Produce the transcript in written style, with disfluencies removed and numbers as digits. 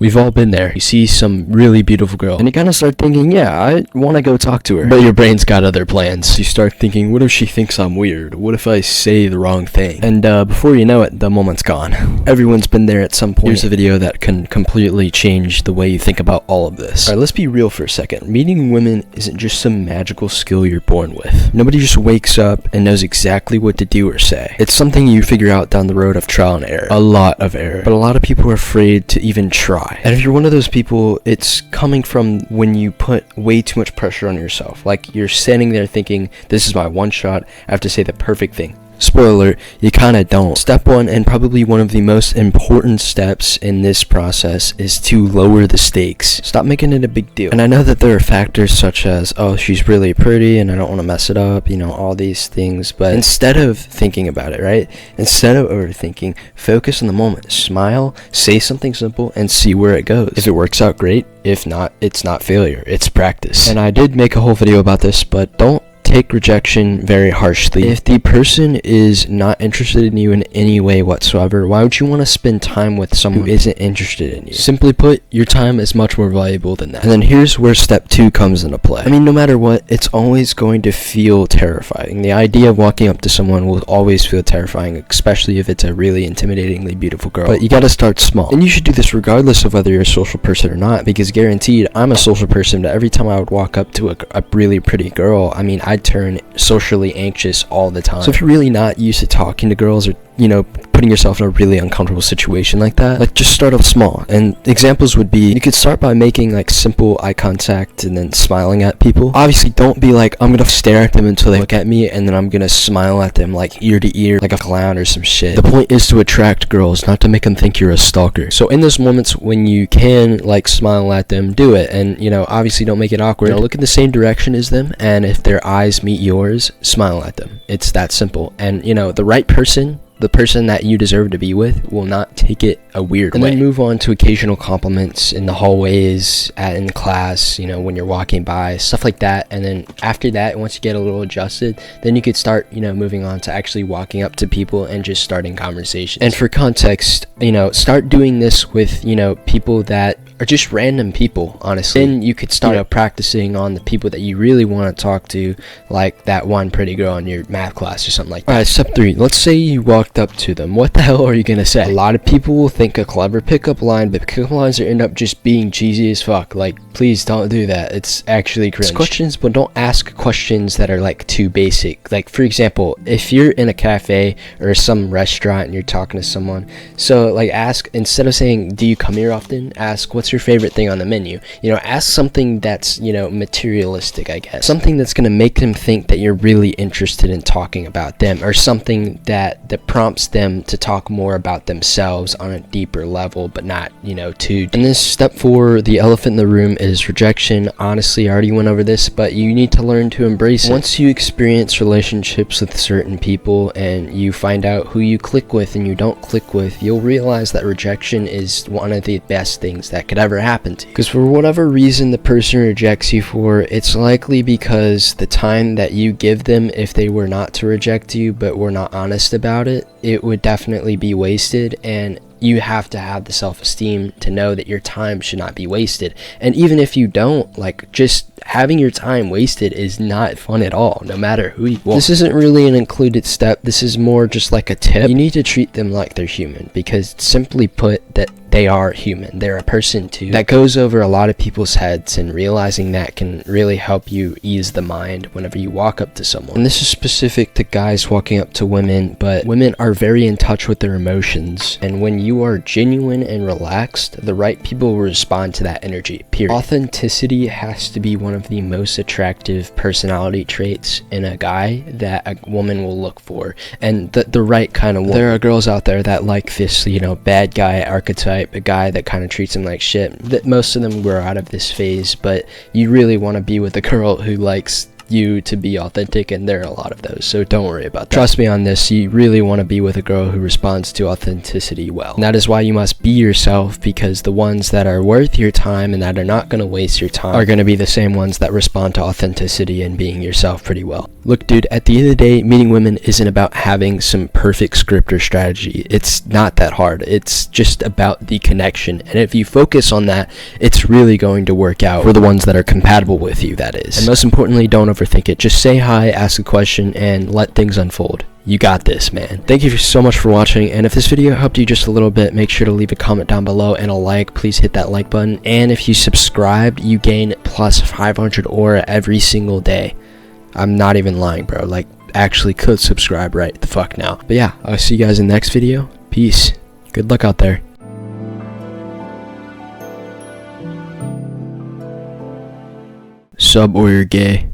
We've all been there. You see some really beautiful girl, and you kind of start thinking, yeah, I want to go talk to her. But your brain's got other plans. You start thinking, what if she thinks I'm weird? What if I say the wrong thing? And before you know it, the moment's gone. Everyone's been there at some point. Here's a video that can completely change the way you think about all of this. Alright, let's be real for a second. Meeting women isn't just some magical skill you're born with. Nobody just wakes up and knows exactly what to do or say. It's something you figure out down the road of trial and error. A lot of error. But a lot of people are afraid to even try. And if you're one of those people, it's coming from when you put way too much pressure on yourself. Like, you're standing there thinking, this is my one shot, I have to say the perfect thing. Spoiler alert, you kinda don't. Step one, and probably one of the most important steps in this process, is to lower the stakes. Stop making it a big deal. And I know that there are factors such as, oh, she's really pretty and I don't want to mess it up, you know, all these things. But instead of thinking about it, right? Instead of overthinking, focus on the moment. Smile, say something simple, and see where it goes. If it works out, great. If not, it's not failure, it's practice. And I did make a whole video about this, but don't take rejection very harshly. If the person is not interested in you in any way whatsoever, why would you want to spend time with someone who isn't interested in you? Simply put, your time is much more valuable than that. And then here's where step 2 comes into play. I mean, no matter what, it's always going to feel terrifying. The idea of walking up to someone will always feel terrifying, especially if it's a really intimidatingly beautiful girl. But you gotta start small. And you should do this regardless of whether you're a social person or not, because guaranteed, I'm a social person, but every time I would walk up to a really pretty girl, I mean, I'd turn socially anxious all the time. So if you're really not used to talking to girls, or you know, putting yourself in a really uncomfortable situation like that, like, just start off small. And examples would be, you could start by making like simple eye contact and then smiling at people. Obviously, don't be like, I'm gonna stare at them until they look at me and then I'm gonna smile at them like ear to ear like a clown or some shit. The point is to attract girls, not to make them think you're a stalker. So in those moments when you can like smile at them, do it. And you know, obviously don't make it awkward. You know, look in the same direction as them, and if their eyes meet yours, smile at them. It's that simple. And you know, the right person, the person that you deserve to be with, will not take it a weird way. And then move on to occasional compliments in the hallways, in class, you know, when you're walking by, stuff like that. And then after that, once you get a little adjusted, then you could start, you know, moving on to actually walking up to people and just starting conversations. And for context, you know, start doing this with, you know, people that are just random people, honestly. Then you could start, you know, practicing on the people that you really want to talk to, like that one pretty girl in your math class or something like that. Alright, step 3. Let's say you walked up to them. What the hell are you gonna say? A lot of people will think a clever pickup line, but pickup lines that end up just being cheesy as fuck. Like, please don't do that. It's actually cringe. Ask questions, but don't ask questions that are like too basic. Like, for example, if you're in a cafe or some restaurant and you're talking to someone, so like ask, instead of saying, do you come here often, ask, what's your favorite thing on the menu? You know, ask something that's, you know, materialistic, I guess. Something that's gonna make them think that you're really interested in talking about them, or something that prompts them to talk more about themselves on a deeper level, but not, you know, too. And this step 4, the elephant in the room, is rejection. Honestly, I already went over this, but you need to learn to embrace it. Once you experience relationships with certain people and you find out who you click with and you don't click with, you'll realize that rejection is one of the best things that could ever happen to you. Because for whatever reason the person rejects you for, it's likely because the time that you give them, if they were not to reject you but were not honest about it, it would definitely be wasted. And you have to have the self-esteem to know that your time should not be wasted. And even if you don't, like, just having your time wasted is not fun at all, no matter who you are. This isn't really an included step. This is more just like a tip. You need to treat them like they're human, because simply put, that they are human. They're a person too. That goes over a lot of people's heads, and realizing that can really help you ease the mind whenever you walk up to someone. And this is specific to guys walking up to women, but women are very in touch with their emotions. And when you are genuine and relaxed, the right people will respond to that energy, period. Authenticity has to be one of the most attractive personality traits in a guy that a woman will look for. And the right kind of woman. There are girls out there that like this, you know, bad guy archetype, a guy that kind of treats them like shit. That most of them were out of this phase, but you really want to be with a girl who likes you to be authentic, and there are a lot of those, so don't worry about that. Trust me on this, you really want to be with a girl who responds to authenticity well. And that is why you must be yourself, because the ones that are worth your time and that are not going to waste your time are going to be the same ones that respond to authenticity and being yourself pretty well. Look, dude, at the end of the day, meeting women isn't about having some perfect script or strategy. It's not that hard. It's just about the connection, and if you focus on that, it's really going to work out for the ones that are compatible with you, that is. And most importantly, don't overthink it. Just say hi, ask a question, and let things unfold. You got this, man. Thank you so much for watching, and if this video helped you just a little bit, make sure to leave a comment down below and a like. Please hit that like button, and if you subscribed, you gain plus 500 aura every single day. I'm not even lying, bro. Like, actually could subscribe right the fuck now. But yeah, I'll see you guys in the next video. Peace. Good luck out there. Sub or you're gay.